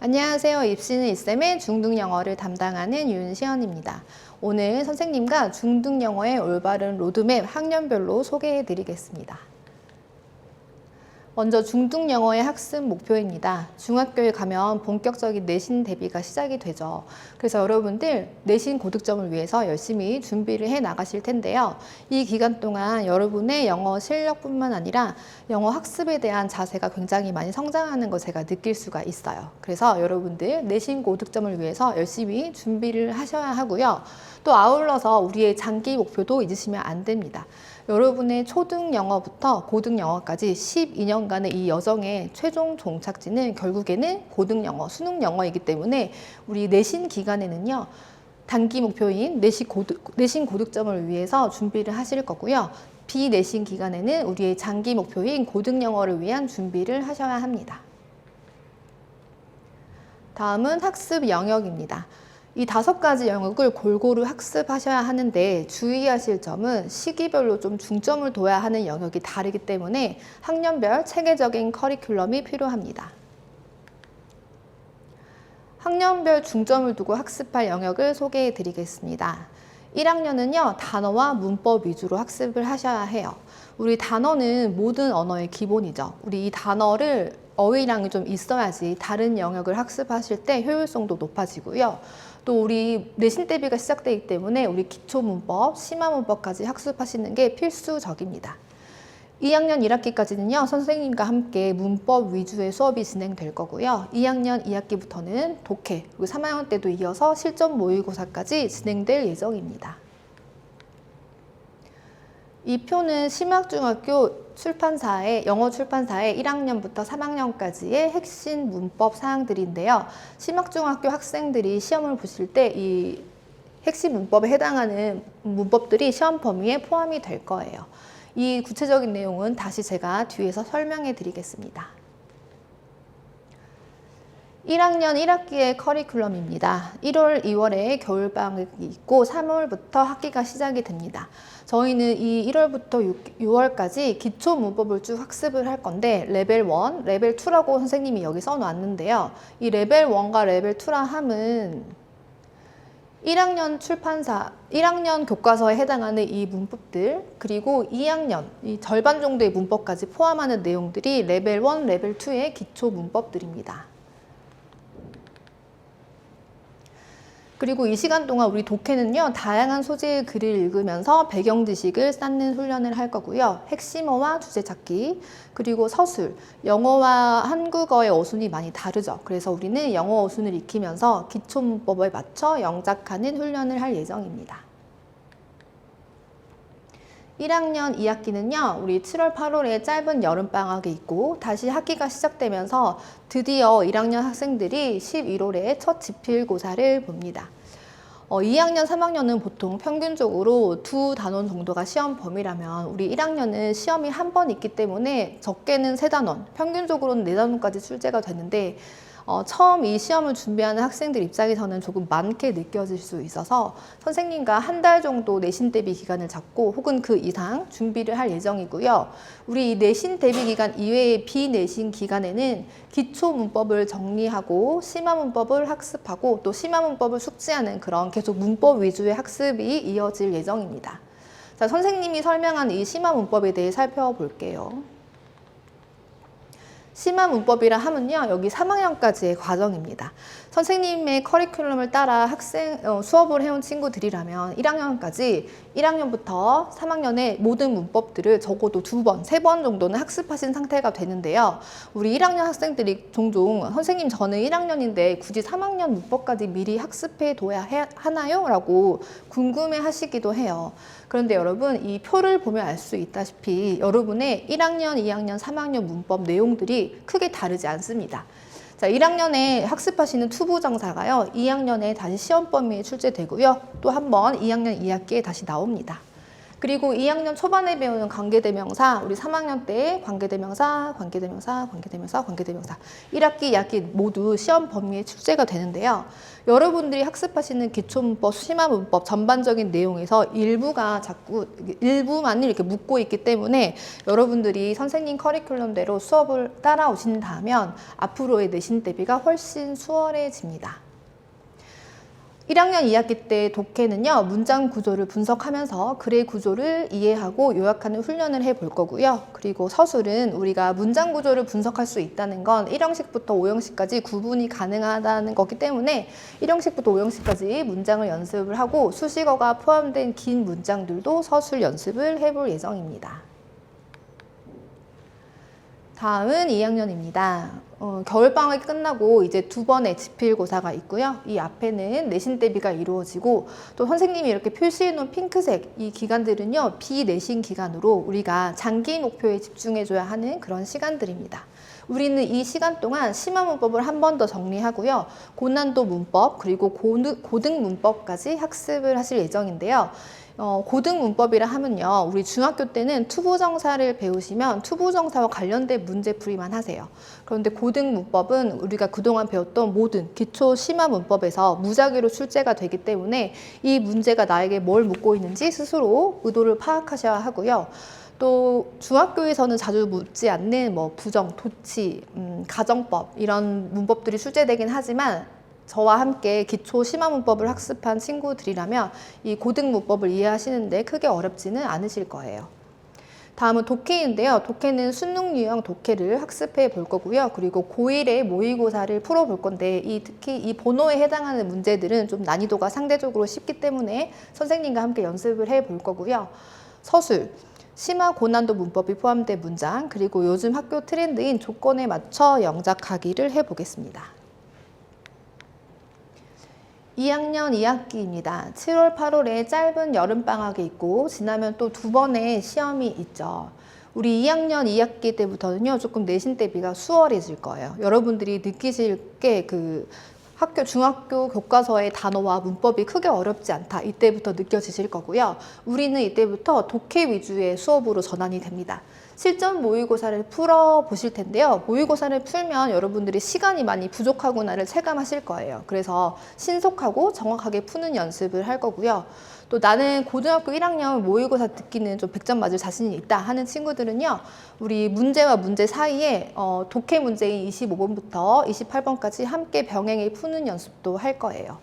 안녕하세요. 입시는 이쌤의 중등영어를 담당하는 윤시연입니다. 오늘 선생님과 중등영어의 올바른 로드맵 학년별로 소개해 드리겠습니다. 먼저 중등영어의 학습 목표입니다. 중학교에 가면 본격적인 내신 대비가 시작이 되죠. 그래서 여러분들 내신 고득점을 위해서 열심히 준비를 해 나가실 텐데요. 이 기간 동안 여러분의 영어 실력뿐만 아니라 영어 학습에 대한 자세가 굉장히 많이 성장하는 거 제가 느낄 수가 있어요. 그래서 여러분들 내신 고득점을 위해서 열심히 준비를 하셔야 하고요. 또 아울러서 우리의 장기 목표도 잊으시면 안 됩니다. 여러분의 초등 영어부터 고등 영어까지 12년간의 이 여정의 최종 종착지는 결국에는 고등 영어, 수능 영어이기 때문에 우리 내신 기간에는요, 단기 목표인 내신 고득점을 위해서 준비를 하실 거고요. 비내신 기간에는 우리의 장기 목표인 고등 영어를 위한 준비를 하셔야 합니다. 다음은 학습 영역입니다. 이 5가지 영역을 골고루 학습하셔야 하는데 주의하실 점은 시기별로 좀 중점을 둬야 하는 영역이 다르기 때문에 학년별 체계적인 커리큘럼이 필요합니다. 학년별 중점을 두고 학습할 영역을 소개해 드리겠습니다. 1학년은요, 단어와 문법 위주로 학습을 하셔야 해요. 우리 단어는 모든 언어의 기본이죠. 우리 이 단어를 어휘량이 좀 있어야지 다른 영역을 학습하실 때 효율성도 높아지고요. 또 우리 내신 대비가 시작되기 때문에 우리 기초 문법, 심화 문법까지 학습하시는 게 필수적입니다. 2학년 1학기까지는요, 선생님과 함께 문법 위주의 수업이 진행될 거고요. 2학년 2학기부터는 독해, 그리고 3학년 때도 이어서 실전 모의고사까지 진행될 예정입니다. 이 표는 심학중학교 출판사의 영어 출판사의 1학년부터 3학년까지의 핵심 문법 사항들인데요. 심학중학교 학생들이 시험을 보실 때 이 핵심 문법에 해당하는 문법들이 시험 범위에 포함이 될 거예요. 이 구체적인 내용은 다시 제가 뒤에서 설명해 드리겠습니다. 1학년 1학기의 커리큘럼입니다. 1월, 2월에 겨울방학이 있고 3월부터 학기가 시작이 됩니다. 저희는 이 1월부터 6월까지 기초 문법을 쭉 학습을 할 건데 레벨 1, 레벨 2라고 선생님이 여기 써놨는데요. 이 레벨 1과 레벨 2라 함은 1학년 출판사, 1학년 교과서에 해당하는 이 문법들, 그리고 2학년, 이 절반 정도의 문법까지 포함하는 내용들이 레벨 1, 레벨 2의 기초 문법들입니다. 그리고 이 시간 동안 우리 독해는요, 다양한 소재의 글을 읽으면서 배경 지식을 쌓는 훈련을 할 거고요. 핵심어와 주제 찾기, 그리고 서술, 영어와 한국어의 어순이 많이 다르죠. 그래서 우리는 영어 어순을 익히면서 기초 문법에 맞춰 영작하는 훈련을 할 예정입니다. 1학년 2학기는요, 우리 7월, 8월에 짧은 여름방학이 있고 다시 학기가 시작되면서 드디어 1학년 학생들이 11월에 첫 지필고사를 봅니다. 2학년, 3학년은 보통 평균적으로 2단원 정도가 시험 범위라면 우리 1학년은 시험이 한 번 있기 때문에 적게는 3단원, 평균적으로는 4단원까지 출제가 되는데 처음 이 시험을 준비하는 학생들 입장에서는 조금 많게 느껴질 수 있어서 선생님과 한 달 정도 내신 대비 기간을 잡고 혹은 그 이상 준비를 할 예정이고요. 우리 내신 대비 기간 이외의 비내신 기간에는 기초 문법을 정리하고 심화 문법을 학습하고 또 심화 문법을 숙지하는 그런 계속 문법 위주의 학습이 이어질 예정입니다. 자, 선생님이 설명한 이 심화 문법에 대해 살펴볼게요. 심화 문법이라 하면요, 여기 3학년까지의 과정입니다. 선생님의 커리큘럼을 따라 수업을 해온 친구들이라면 1학년까지 1학년부터 3학년의 모든 문법들을 적어도 2번, 3번 정도는 학습하신 상태가 되는데요. 우리 1학년 학생들이 종종 선생님 저는 1학년인데 굳이 3학년 문법까지 미리 학습해 둬야 하나요? 라고 궁금해 하시기도 해요. 그런데 여러분, 이 표를 보면 알 수 있다시피 여러분의 1학년, 2학년, 3학년 문법 내용들이 크게 다르지 않습니다. 자, 1학년에 학습하시는 투부정사가요, 2학년에 다시 시험 범위에 출제되고요. 또 한 번 2학년 2학기에 다시 나옵니다. 그리고 2학년 초반에 배우는 관계대명사, 우리 3학년 때 관계대명사, 관계대명사, 관계대명사, 관계대명사 1학기, 2학기 모두 시험 범위에 출제가 되는데요. 여러분들이 학습하시는 기초문법, 심화문법 전반적인 내용에서 일부만 이렇게 묻고 있기 때문에 여러분들이 선생님 커리큘럼대로 수업을 따라오신다면 앞으로의 내신 대비가 훨씬 수월해집니다. 1학년 2학기 때 독해는요, 문장 구조를 분석하면서 글의 구조를 이해하고 요약하는 훈련을 해볼 거고요. 그리고 서술은 우리가 문장 구조를 분석할 수 있다는 건 1형식부터 5형식까지 구분이 가능하다는 거기 때문에 1형식부터 5형식까지 문장을 연습을 하고 수식어가 포함된 긴 문장들도 서술 연습을 해볼 예정입니다. 다음은 2학년입니다. 겨울방학이 끝나고 이제 2번의 지필고사가 있고요. 이 앞에는 내신 대비가 이루어지고 또 선생님이 이렇게 표시해 놓은 핑크색 이 기간들은요. 비내신 기간으로 우리가 장기 목표에 집중해줘야 하는 그런 시간들입니다. 우리는 이 시간 동안 심화문법을 한 번 더 정리하고요. 고난도 문법 그리고 고등 문법까지 학습을 하실 예정인데요. 고등 문법이라 하면요. 우리 중학교 때는 투부정사를 배우시면 투부정사와 관련된 문제풀이만 하세요. 그런데 고등 문법은 우리가 그동안 배웠던 모든 기초 심화 문법에서 무작위로 출제가 되기 때문에 이 문제가 나에게 뭘 묻고 있는지 스스로 의도를 파악하셔야 하고요. 또 중학교에서는 자주 묻지 않는 뭐 부정, 도치, 가정법 이런 문법들이 출제되긴 하지만 저와 함께 기초 심화 문법을 학습한 친구들이라면 이 고등 문법을 이해하시는데 크게 어렵지는 않으실 거예요. 다음은 독해인데요. 독해는 수능 유형 독해를 학습해 볼 거고요. 그리고 고1의 모의고사를 풀어볼 건데 특히 이 번호에 해당하는 문제들은 좀 난이도가 상대적으로 쉽기 때문에 선생님과 함께 연습을 해 볼 거고요. 서술, 심화 고난도 문법이 포함된 문장, 그리고 요즘 학교 트렌드인 조건에 맞춰 영작하기를 해보겠습니다. 2학년 2학기입니다. 7월, 8월에 짧은 여름방학이 있고 지나면 또 2번의 시험이 있죠. 우리 2학년 2학기 때부터는요. 조금 내신 대비가 수월해질 거예요. 여러분들이 느끼실 게 중학교 교과서의 단어와 문법이 크게 어렵지 않다. 이때부터 느껴지실 거고요. 우리는 이때부터 독해 위주의 수업으로 전환이 됩니다. 실전 모의고사를 풀어보실 텐데요. 모의고사를 풀면 여러분들이 시간이 많이 부족하구나를 체감하실 거예요. 그래서 신속하고 정확하게 푸는 연습을 할 거고요. 또 나는 고등학교 1학년 모의고사 듣기는 좀 100점 맞을 자신이 있다 하는 친구들은요. 우리 문제와 문제 사이에 독해 문제인 25번부터 28번까지 함께 병행해 푸는 연습도 할 거예요.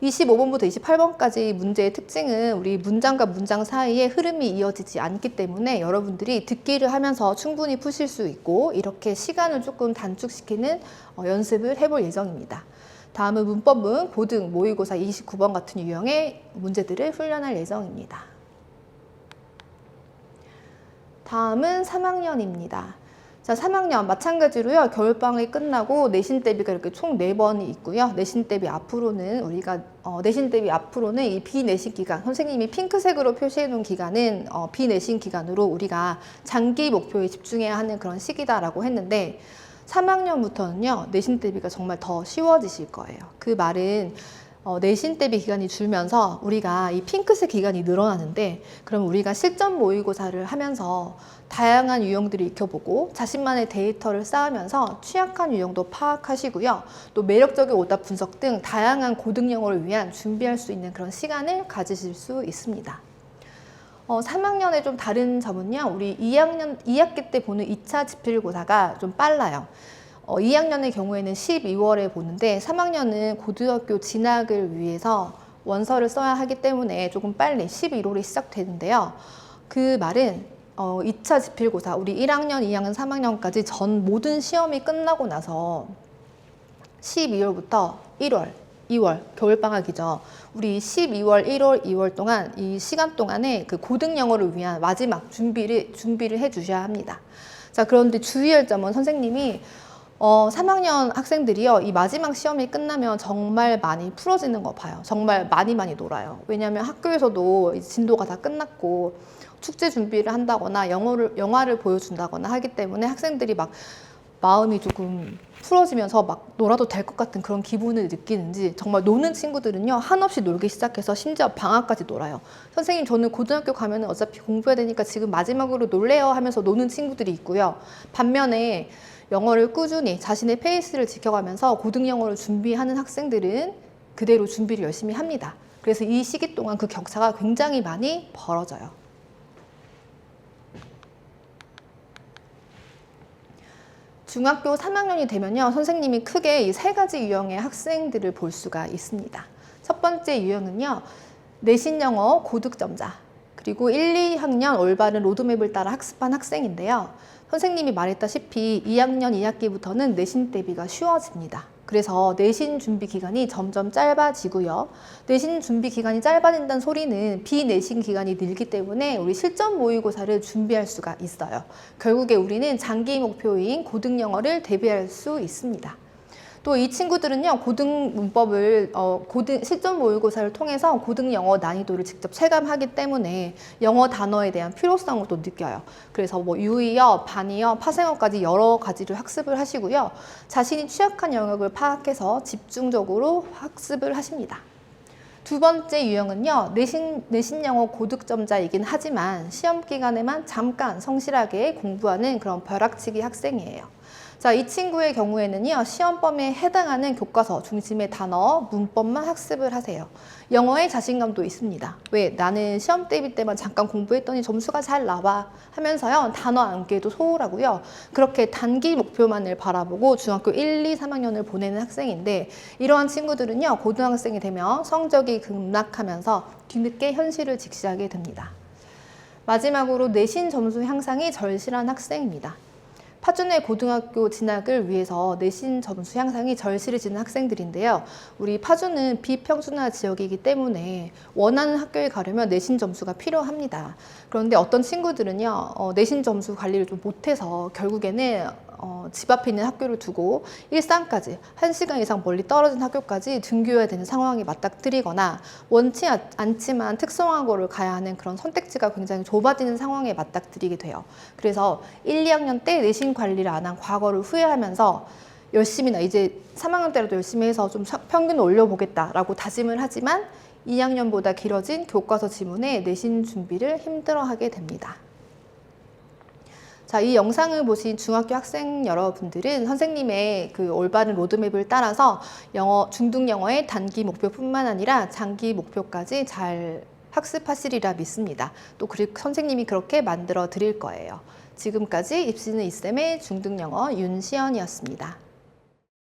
25번부터 28번까지 문제의 특징은 우리 문장과 문장 사이에 흐름이 이어지지 않기 때문에 여러분들이 듣기를 하면서 충분히 푸실 수 있고 이렇게 시간을 조금 단축시키는 연습을 해볼 예정입니다. 다음은 문법은 고등 모의고사 29번 같은 유형의 문제들을 훈련할 예정입니다. 다음은 3학년입니다. 자, 3학년 마찬가지로요. 겨울방학이 끝나고 내신 대비가 이렇게 총 4번이 있고요. 내신 대비 앞으로는 이 비내신 기간, 선생님이 핑크색으로 표시해 놓은 기간은 비내신 기간으로 우리가 장기 목표에 집중해야 하는 그런 시기다라고 했는데 3학년부터는요. 내신 대비가 정말 더 쉬워지실 거예요. 그 말은 내신 대비 기간이 줄면서 우리가 이 핑크색 기간이 늘어나는데 그럼 우리가 실전 모의고사를 하면서 다양한 유형들을 익혀보고 자신만의 데이터를 쌓으면서 취약한 유형도 파악하시고요. 또 매력적인 오답 분석 등 다양한 고등 영어를 위한 준비할 수 있는 그런 시간을 가지실 수 있습니다. 3학년의 좀 다른 점은요. 우리 2학기 때 보는 2차 지필고사가 좀 빨라요. 2학년의 경우에는 12월에 보는데 3학년은 고등학교 진학을 위해서 원서를 써야 하기 때문에 조금 빨리 11월에 시작되는데요. 그 말은 2차 지필고사, 우리 1학년, 2학년, 3학년까지 전 모든 시험이 끝나고 나서 12월부터 1월, 2월, 겨울방학이죠. 우리 12월, 1월, 2월 동안 이 시간 동안에 그 고등 영어를 위한 마지막 준비를 해 주셔야 합니다. 자, 그런데 주의할 점은 선생님이 3학년 학생들이요, 이 마지막 시험이 끝나면 정말 많이 풀어지는 거 봐요. 정말 많이 놀아요. 왜냐하면 학교에서도 진도가 다 끝났고 축제 준비를 한다거나 영화를 보여준다거나 하기 때문에 학생들이 막 마음이 조금 풀어지면서 막 놀아도 될 것 같은 그런 기분을 느끼는지 정말 노는 친구들은요 한없이 놀기 시작해서 심지어 방학까지 놀아요. 선생님 저는 고등학교 가면은 어차피 공부해야 되니까 지금 마지막으로 놀래요 하면서 노는 친구들이 있고요. 반면에 영어를 꾸준히 자신의 페이스를 지켜가면서 고등 영어를 준비하는 학생들은 그대로 준비를 열심히 합니다. 그래서 이 시기 동안 그 격차가 굉장히 많이 벌어져요. 중학교 3학년이 되면요, 선생님이 크게 이 세 가지 유형의 학생들을 볼 수가 있습니다. 첫 번째 유형은요, 내신 영어 고득점자, 그리고 1, 2학년 올바른 로드맵을 따라 학습한 학생인데요. 선생님이 말했다시피 2학년 2학기부터는 내신 대비가 쉬워집니다. 그래서 내신 준비 기간이 점점 짧아지고요. 내신 준비 기간이 짧아진다는 소리는 비내신 기간이 늘기 때문에 우리 실전 모의고사를 준비할 수가 있어요. 결국에 우리는 장기 목표인 고등 영어를 대비할 수 있습니다. 또 이 친구들은요, 고등 문법을, 실전 모의고사를 통해서 고등 영어 난이도를 직접 체감하기 때문에 영어 단어에 대한 필요성을 또 느껴요. 그래서 뭐 유의어, 반의어, 파생어까지 여러 가지를 학습을 하시고요. 자신이 취약한 영역을 파악해서 집중적으로 학습을 하십니다. 두 번째 유형은요, 내신 영어 고득점자이긴 하지만 시험 기간에만 잠깐 성실하게 공부하는 그런 벼락치기 학생이에요. 자, 이 친구의 경우에는요, 시험범위에 해당하는 교과서 중심의 단어, 문법만 학습을 하세요. 영어에 자신감도 있습니다. 왜? 나는 시험 대비 때만 잠깐 공부했더니 점수가 잘 나와 하면서요, 단어 암기에도 소홀하고요. 그렇게 단기 목표만을 바라보고 중학교 1, 2, 3학년을 보내는 학생인데, 이러한 친구들은요, 고등학생이 되면 성적이 급락하면서 뒤늦게 현실을 직시하게 됩니다. 마지막으로 내신 점수 향상이 절실한 학생입니다. 파주내 고등학교 진학을 위해서 내신 점수 향상이 절실해지는 학생들인데요. 우리 파주는 비평준화 지역이기 때문에 원하는 학교에 가려면 내신 점수가 필요합니다. 그런데 어떤 친구들은요, 내신 점수 관리를 좀 못해서 결국에는 집 앞에 있는 학교를 두고 일산까지 1시간 이상 멀리 떨어진 학교까지 등교해야 되는 상황이 맞닥뜨리거나 원치 않지만 특성화고를 가야 하는 그런 선택지가 굉장히 좁아지는 상황에 맞닥뜨리게 돼요. 그래서 1, 2학년 때 내신 관리를 안 한 과거를 후회하면서 열심히나 이제 3학년 때라도 열심히 해서 좀 평균을 올려보겠다라고 다짐을 하지만 2학년보다 길어진 교과서 지문에 내신 준비를 힘들어하게 됩니다. 자, 이 영상을 보신 중학교 학생 여러분들은 선생님의 그 올바른 로드맵을 따라서 중등 영어의 단기 목표뿐만 아니라 장기 목표까지 잘 학습하시리라 믿습니다. 또 선생님이 그렇게 만들어 드릴 거예요. 지금까지 입시는 이쌤의 중등 영어 윤시연이었습니다.